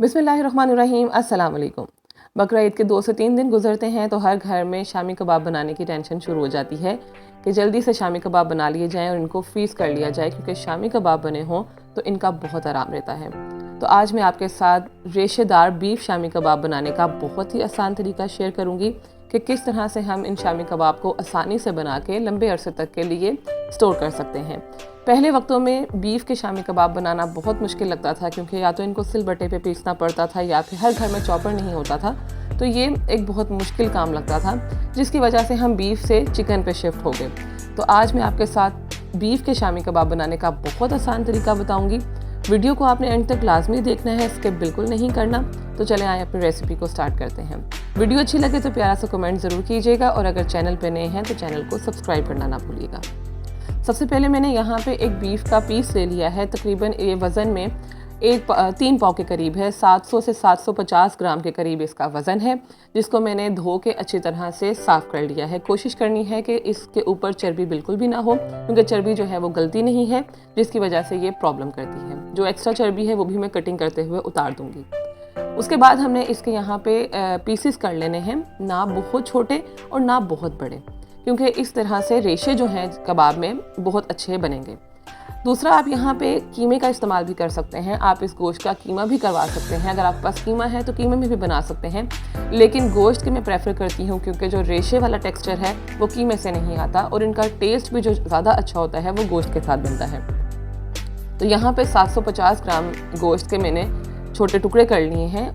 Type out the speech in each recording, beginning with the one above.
बिस्मिल्लाहिर्रहमानिर्रहीम, अस्सलाम वालेकुम। बकरा ईद के 2 से 3 दिन गुजरते हैं तो हर घर में शामी कबाब बनाने की टेंशन शुरू हो जाती है कि जल्दी से शामी कबाब बना लिए जाएं और इनको फ्रीज़ कर लिया जाए, क्योंकि शामी कबाब बने हों तो इनका बहुत आराम रहता है। तो आज मैं आपके साथ रेशेदार बीफ शामी कबाब बनाने का बहुत ही आसान तरीका शेयर करूँगी कि किस तरह से हम इन शामी कबाब को आसानी से बना के लंबे अरसे तक के लिए स्टोर कर सकते हैं। पहले वक्तों में बीफ के शामी कबाब बनाना बहुत मुश्किल लगता था, क्योंकि या तो इनको सिलबट्टे पे पीसना पड़ता था या फिर हर घर में चॉपर नहीं होता था, तो ये एक बहुत मुश्किल काम लगता था, जिसकी वजह से हम बीफ से चिकन पे शिफ्ट हो गए। तो आज मैं आपके साथ बीफ के शामी कबाब बनाने का बहुत आसान तरीका बताऊँगी। वीडियो को आपने एंड तक लाजमी देखना है, स्किप बिल्कुल नहीं करना। तो चलें आए अपनी रेसिपी को स्टार्ट करते हैं। वीडियो अच्छी लगे तो प्यारा सा कमेंट ज़रूर कीजिएगा और अगर चैनल पे नए हैं तो चैनल को सब्सक्राइब करना ना भूलिएगा। सबसे पहले मैंने यहाँ पे एक बीफ का पीस ले लिया है, तकरीबन ये वज़न में 3 पाव के करीब है। 700 से 750 ग्राम के करीब इसका वज़न है, जिसको मैंने धो के अच्छी तरह से साफ़ कर लिया है। कोशिश करनी है कि इसके ऊपर चर्बी बिल्कुल भी ना हो, क्योंकि चर्बी जो है वो गलती नहीं है, जिसकी वजह से ये प्रॉब्लम करती है। जो एक्स्ट्रा चर्बी है वो भी मैं कटिंग करते हुए उतार दूँगी। उसके बाद हमने इसके यहाँ पे पीसेस कर लेने हैं, ना बहुत छोटे और ना बहुत बड़े, क्योंकि इस तरह से रेशे जो हैं कबाब में बहुत अच्छे बनेंगे। दूसरा, आप यहाँ पे कीमे का इस्तेमाल भी कर सकते हैं। आप इस गोश्त का कीमा भी करवा सकते हैं। अगर आपके पास कीमा है तो कीमे में भी बना सकते हैं, लेकिन गोश्त के मैं प्रेफर करती हूँ, क्योंकि जो रेशे वाला टेक्सचर है वो कीमे से नहीं आता और इनका टेस्ट भी जो ज़्यादा अच्छा होता है वो गोश्त के साथ बनता है। तो यहाँ पे 750 ग्राम गोश्त के मैंने छोटे टुकड़े कर लिए हैं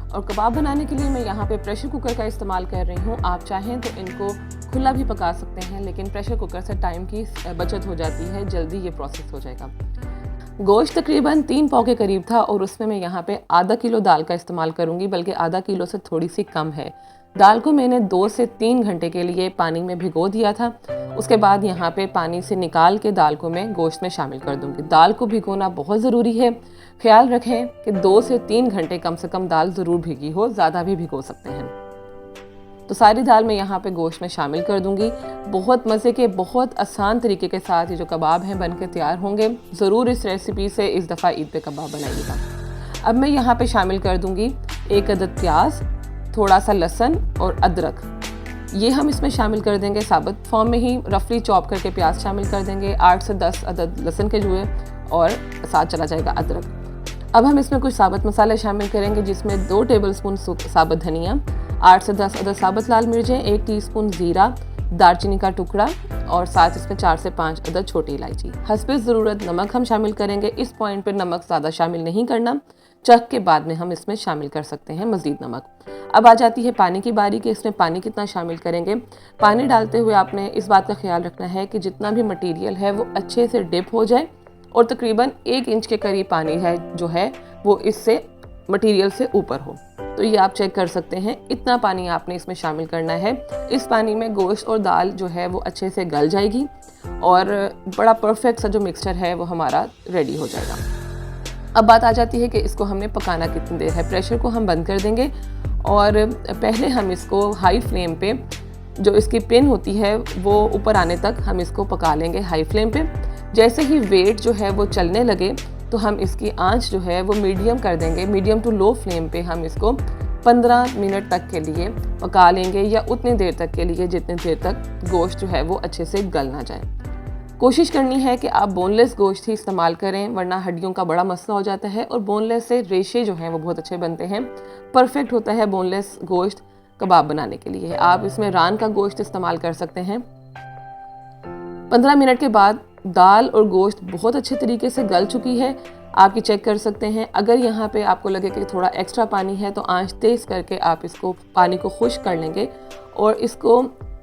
और कबाब बनाने के लिए मैं यहाँ पे प्रेशर कुकर का इस्तेमाल कर रही हूँ। आप चाहें तो इनको खुला भी पका सकते हैं, लेकिन प्रेशर कुकर से टाइम की बचत हो जाती है, जल्दी ये प्रोसेस हो जाएगा। गोश्त तकरीबन 3 पाव के करीब था और उसमें मैं यहाँ पे आधा किलो दाल का इस्तेमाल करूँगी, बल्कि आधा किलो से थोड़ी सी कम है। दाल को मैंने 2 से 3 घंटे के लिए पानी में भिगो दिया था। उसके बाद यहाँ पे पानी से निकाल के दाल को मैं गोश्त में शामिल कर दूँगी। दाल को भिगोना बहुत ज़रूरी है। ख्याल रखें कि 2 से 3 घंटे कम से कम दाल ज़रूर भीगी हो, ज़्यादा भी भिगो सकते हैं। तो सारी दाल मैं यहाँ पे गोश्त में शामिल कर दूँगी। बहुत मज़े के, बहुत आसान तरीके के साथ ये जो कबाब हैं बन के तैयार होंगे। ज़रूर इस रेसिपी से इस दफ़ा ईद पे कबाब बनाइएगा। अब मैं यहाँ पे शामिल कर दूँगी 1 अदद प्याज, थोड़ा सा लहसुन और अदरक। ये हम इसमें शामिल कर देंगे साबुत फॉर्म में ही, रफली चॉप करके प्याज शामिल कर देंगे। 8 से 10 अदद लहसुन के जुए और साथ चला जाएगा अदरक। अब हम इसमें कुछ साबुत मसाले शामिल करेंगे, जिसमें 2 टेबलस्पून साबुत धनिया, 8 से 10 अदद साबुत लाल मिर्चें, 1 टीस्पून ज़ीरा, दालचीनी का टुकड़ा और साथ इसमें 4 से 5 अदद छोटी इलायची। हस्बे ज़रूरत नमक हम शामिल करेंगे। इस पॉइंट पर नमक ज़्यादा शामिल नहीं करना, चख के बाद में हम इसमें शामिल कर सकते हैं मज़ीद नमक। अब आ जाती है पानी की बारी कि इसमें पानी कितना शामिल करेंगे। पानी डालते हुए आपने इस बात का ख्याल रखना है कि जितना भी मटीरियल है वो अच्छे से डिप हो जाए और तकरीबन 1 इंच के करीब पानी है जो है वो इससे मटीरियल से ऊपर हो। तो ये आप चेक कर सकते हैं, इतना पानी आपने इसमें शामिल करना है। इस पानी में गोश्त और दाल जो है वो अच्छे से गल जाएगी और बड़ा परफेक्ट सा जो मिक्सचर है वो हमारा रेडी हो जाएगा। अब बात आ जाती है कि इसको हमने पकाना कितनी देर है। प्रेशर को हम बंद कर देंगे और पहले हम इसको हाई फ्लेम पे, जो इसकी पिन होती है वो ऊपर आने तक हम इसको पका लेंगे हाई फ्लेम पे। जैसे ही वेट जो है वो चलने लगे तो हम इसकी आंच जो है वो मीडियम कर देंगे। मीडियम टू लो फ्लेम पे हम इसको 15 मिनट तक के लिए पका लेंगे, या उतनी देर तक के लिए जितनी देर तक गोश्त जो है वो अच्छे से गल ना जाए। कोशिश करनी है कि आप बोनलेस गोश्त ही इस्तेमाल करें, वरना हड्डियों का बड़ा मसला हो जाता है और बोनलेस से रेशे जो हैं वो बहुत अच्छे बनते हैं। परफेक्ट होता है बोनलेस गोश्त कबाब बनाने के लिए। आप इसमें रान का गोश्त इस्तेमाल कर सकते हैं। 15 मिनट के बाद दाल और गोश्त बहुत अच्छे तरीके से गल चुकी है, आप ये चेक कर सकते हैं। अगर यहाँ पे आपको लगे कि थोड़ा एक्स्ट्रा पानी है तो आंच तेज़ करके आप इसको पानी को खुश्क कर लेंगे और इसको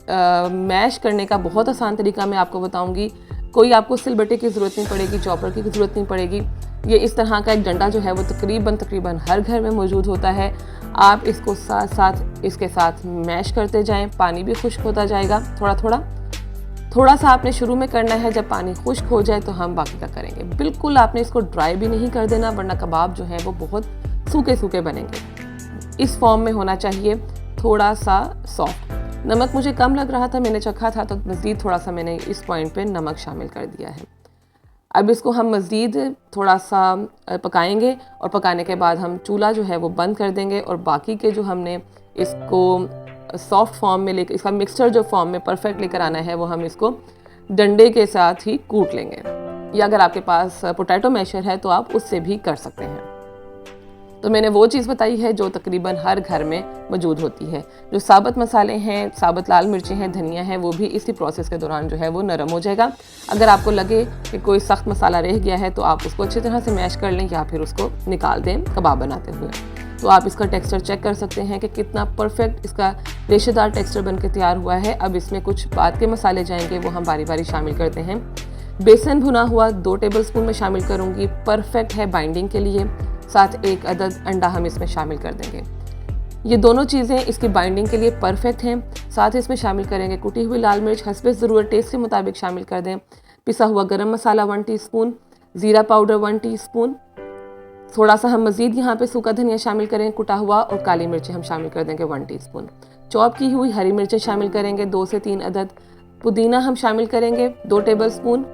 मैश करने का बहुत आसान तरीका मैं आपको बताऊंगी। कोई आपको सिलबट्टे की ज़रूरत नहीं पड़ेगी, चॉपर की ज़रूरत नहीं पड़ेगी। ये इस तरह का एक डंडा जो है वो तकरीबन हर घर में मौजूद होता है। आप इसको साथ इसके साथ मैश करते जाएं, पानी भी खुश्क होता जाएगा। थोड़ा सा आपने शुरू में करना है, जब पानी खुश्क हो जाए तो हम बाकी का करेंगे। बिल्कुल आपने इसको ड्राई भी नहीं कर देना, वरना कबाब जो है वो बहुत सूखे सूखे बनेंगे। इस फॉर्म में होना चाहिए, थोड़ा सा सॉफ्ट। नमक मुझे कम लग रहा था, मैंने चखा था तो मज़ीद थोड़ा सा मैंने इस पॉइंट पे नमक शामिल कर दिया है। अब इसको हम मज़ीद थोड़ा सा पकाएंगे और पकाने के बाद हम चूल्हा जो है वो बंद कर देंगे और बाकी के जो हमने इसको सॉफ्ट फॉर्म में लेकर, इसका मिक्सचर जो फॉर्म में परफेक्ट लेकर आना है वो हम इसको डंडे के साथ ही कूट लेंगे, या अगर आपके पास पोटैटो मैशर है तो आप उससे भी कर सकते हैं। तो मैंने वो चीज़ बताई है जो तकरीबन हर घर में मौजूद होती है। जो साबुत मसाले हैं, साबुत लाल मिर्चें हैं, धनिया है, वो भी इसी प्रोसेस के दौरान जो है वो नरम हो जाएगा। अगर आपको लगे कि कोई सख्त मसाला रह गया है तो आप उसको अच्छी तरह से मैश कर लें या फिर उसको निकाल दें कबाब बनाते हुए। तो आप इसका टेक्सचर चेक कर सकते हैं कि कितना परफेक्ट इसका रेशेदार टेक्सचर बन के तैयार हुआ है। अब इसमें कुछ बाद के मसाले जाएंगे, वो हम बारी बारी शामिल करते हैं। बेसन भुना हुआ 2 टेबलस्पून में शामिल करूँगी, परफेक्ट है बाइंडिंग के लिए। साथ 1 अदद अंडा हम इसमें शामिल कर देंगे। ये दोनों चीज़ें इसकी बाइंडिंग के लिए परफेक्ट हैं। साथ ही इसमें शामिल करेंगे कुटी हुई लाल मिर्च, हस्बे ज़रूरत टेस्ट के मुताबिक शामिल कर दें। पिसा हुआ गरम मसाला 1 टीस्पून, ज़ीरा पाउडर 1 टीस्पून। थोड़ा सा हम मज़ीद यहाँ पे सूखा धनिया शामिल करेंगे कुटा हुआ, और काली मिर्चें हम शामिल कर देंगे 1 टीस्पून। चॉप की हुई हरी मिर्चें शामिल करेंगे 2 से 3 अदद। पुदीना हम शामिल करेंगे 2 टेबलस्पून,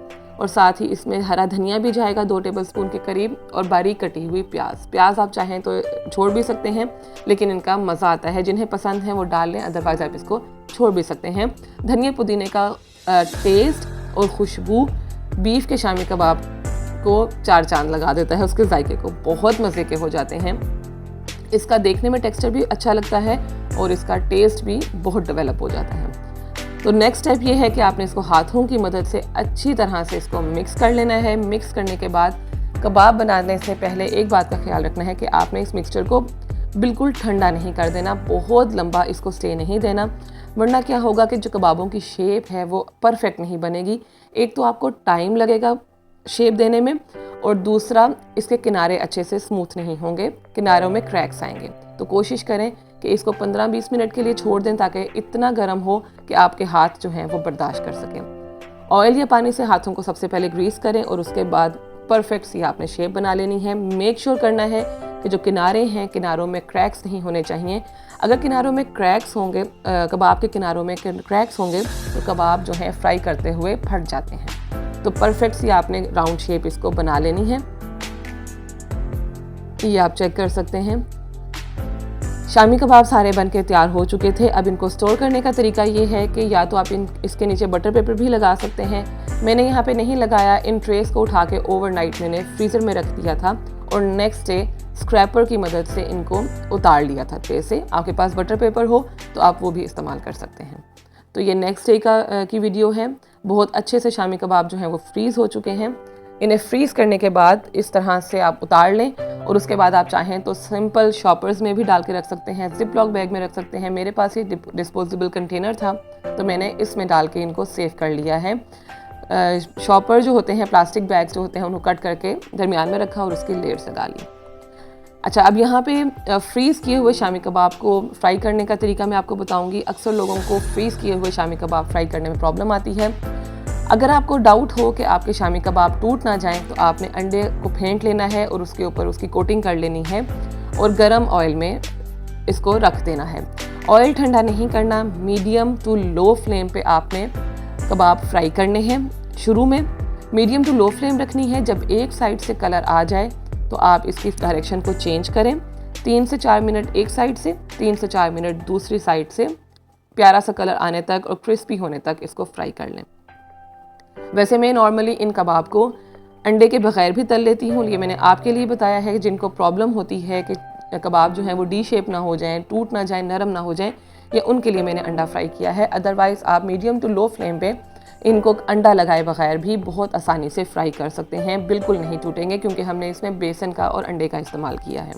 और साथ ही इसमें हरा धनिया भी जाएगा 2 टेबलस्पून के करीब, और बारीक कटी हुई प्याज आप चाहें तो छोड़ भी सकते हैं, लेकिन इनका मज़ा आता है। जिन्हें पसंद है वो डाल लें, अदरवाइज़ आप इसको छोड़ भी सकते हैं। धनिया पुदीने का टेस्ट और खुशबू बीफ के शामी कबाब को 4 चांद लगा देता है, उसके जायके को बहुत मज़े के हो जाते हैं। इसका देखने में टेक्सचर भी अच्छा लगता है और इसका टेस्ट भी बहुत डेवलप हो जाता है। तो नेक्स्ट स्टेप ये है कि आपने इसको हाथों की मदद से अच्छी तरह से इसको मिक्स कर लेना है। मिक्स करने के बाद कबाब बनाने से पहले एक बात का ख्याल रखना है कि आपने इस मिक्सचर को बिल्कुल ठंडा नहीं कर देना, बहुत लंबा इसको स्टे नहीं देना, वरना क्या होगा कि जो कबाबों की शेप है वो परफेक्ट नहीं बनेगी। एक तो आपको टाइम लगेगा शेप देने में, और दूसरा इसके किनारे अच्छे से स्मूथ नहीं होंगे, किनारों में क्रैक्स आएंगे। तो कोशिश करें कि इसको 15-20 मिनट के लिए छोड़ दें ताकि इतना गर्म हो कि आपके हाथ जो हैं वो बर्दाश्त कर सकें। ऑयल या पानी से हाथों को सबसे पहले ग्रीस करें और उसके बाद परफेक्ट सी आपने शेप बना लेनी है। मेक श्योर करना है कि जो किनारे हैं, किनारों में क्रैक्स नहीं होने चाहिए। अगर किनारों में क्रैक्स होंगे, कबाब के किनारों में क्रैक्स होंगे तो कबाब जो है फ्राई करते हुए फट जाते हैं। तो परफेक्ट सी आपने राउंड शेप इसको बना लेनी है। ये आप चेक कर सकते हैं। शामी कबाब सारे बन के तैयार हो चुके थे। अब इनको स्टोर करने का तरीका ये है कि या तो आप इसके नीचे बटर पेपर भी लगा सकते हैं। मैंने यहाँ पे नहीं लगाया। इन ट्रेस को उठा के ओवरनाइट मैंने फ्रीज़र में रख दिया था और नेक्स्ट डे स्क्रैपर की मदद से इनको उतार लिया था ट्रे से। आपके पास बटर पेपर हो तो आप वो भी इस्तेमाल कर सकते हैं। तो ये नेक्स्ट डे की वीडियो है। बहुत अच्छे से शामी कबाब जो हैं वो फ्रीज़ हो चुके हैं। इन्हें फ्रीज़ करने के बाद इस तरह से आप उतार लें और उसके बाद आप चाहें तो सिंपल शॉपर्स में भी डाल के रख सकते हैं, जिप लॉक बैग में रख सकते हैं। मेरे पास ये डिस्पोजेबल कंटेनर था तो मैंने इसमें डाल के इनको सेव कर लिया है। शॉपर जो होते हैं, प्लास्टिक बैग्स जो होते हैं, उनको कट करके दरमियान में रखा और उसकी लेयर्स लगा ली। अच्छा, अब यहाँ पे फ्रीज़ किए हुए शामी कबाब को फ्राई करने का तरीका मैं आपको बताऊँगी। अक्सर लोगों को फ्रीज़ किए हुए शामी कबाब फ्राई करने में प्रॉब्लम आती है। अगर आपको डाउट हो कि आपके शामी कबाब टूट ना जाएं तो आपने अंडे को फेंट लेना है और उसके ऊपर उसकी कोटिंग कर लेनी है और गरम ऑयल में इसको रख देना है। ऑयल ठंडा नहीं करना, मीडियम टू लो फ्लेम पे आपने कबाब फ्राई करने हैं। शुरू में मीडियम टू लो फ्लेम रखनी है। जब एक साइड से कलर आ जाए तो आप इसकी डायरेक्शन को चेंज करें। 3 से 4 मिनट एक साइड से, 3 से 4 मिनट दूसरी साइड से, प्यारा सा कलर आने तक और क्रिस्पी होने तक इसको फ्राई कर लें। वैसे मैं नॉर्मली इन कबाब को अंडे के बगैर भी तल लेती हूँ। ये मैंने आपके लिए बताया है कि जिनको प्रॉब्लम होती है कि कबाब जो है वो डी शेप ना हो जाएं, टूट ना जाएं, नरम ना हो जाएं, ये उनके लिए मैंने अंडा फ्राई किया है। अदरवाइज़ आप मीडियम टू लो फ्लेम पे इनको अंडा लगाए बगैर भी बहुत आसानी से फ्राई कर सकते हैं। बिल्कुल नहीं टूटेंगे क्योंकि हमने इसमें बेसन का और अंडे का इस्तेमाल किया है।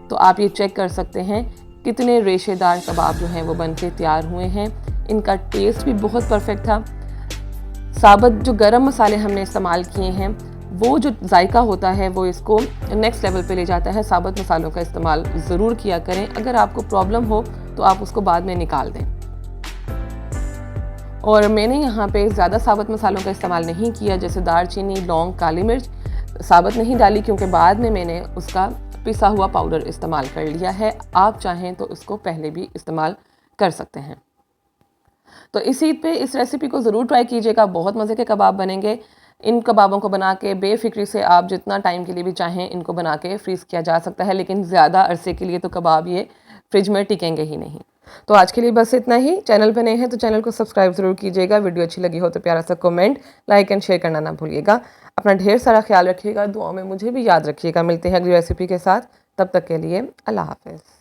तो आप ये चेक कर सकते हैं कितने रेशेदार कबाब जो हैं वो बन के तैयार हुए हैं। इनका टेस्ट भी बहुत परफेक्ट था। साबुत जो गरम मसाले हमने इस्तेमाल किए हैं वो जो जायका होता है वो इसको नेक्स्ट लेवल पे ले जाता है। साबुत मसालों का इस्तेमाल ज़रूर किया करें। अगर आपको प्रॉब्लम हो तो आप उसको बाद में निकाल दें। और मैंने यहाँ पे ज़्यादा साबुत मसालों का इस्तेमाल नहीं किया, जैसे दालचीनी, लौंग, काली मिर्च साबुत नहीं डाली क्योंकि बाद में मैंने उसका पिसा हुआ पाउडर इस्तेमाल कर लिया है। आप चाहें तो उसको पहले भी इस्तेमाल कर सकते हैं। तो इस ईद पे इस रेसिपी को ज़रूर ट्राई कीजिएगा, बहुत मज़े के कबाब बनेंगे। इन कबाबों को बना के बेफिक्री से आप जितना टाइम के लिए भी चाहें इनको बना के फ्रीज़ किया जा सकता है, लेकिन ज़्यादा अरसे के लिए तो कबाब ये फ्रिज में टिकेंगे ही नहीं। तो आज के लिए बस इतना ही। चैनल पे नए हैं तो चैनल को सब्सक्राइब ज़रूर कीजिएगा। वीडियो अच्छी लगी हो तो प्यारा सा कमेंट, लाइक एंड शेयर करना ना भूलिएगा। अपना ढेर सारा ख्याल रखिएगा, दुआओं में मुझे भी याद रखिएगा। मिलते हैं अगली रेसिपी के साथ, तब तक के लिए अल्लाह हाफ़िज़।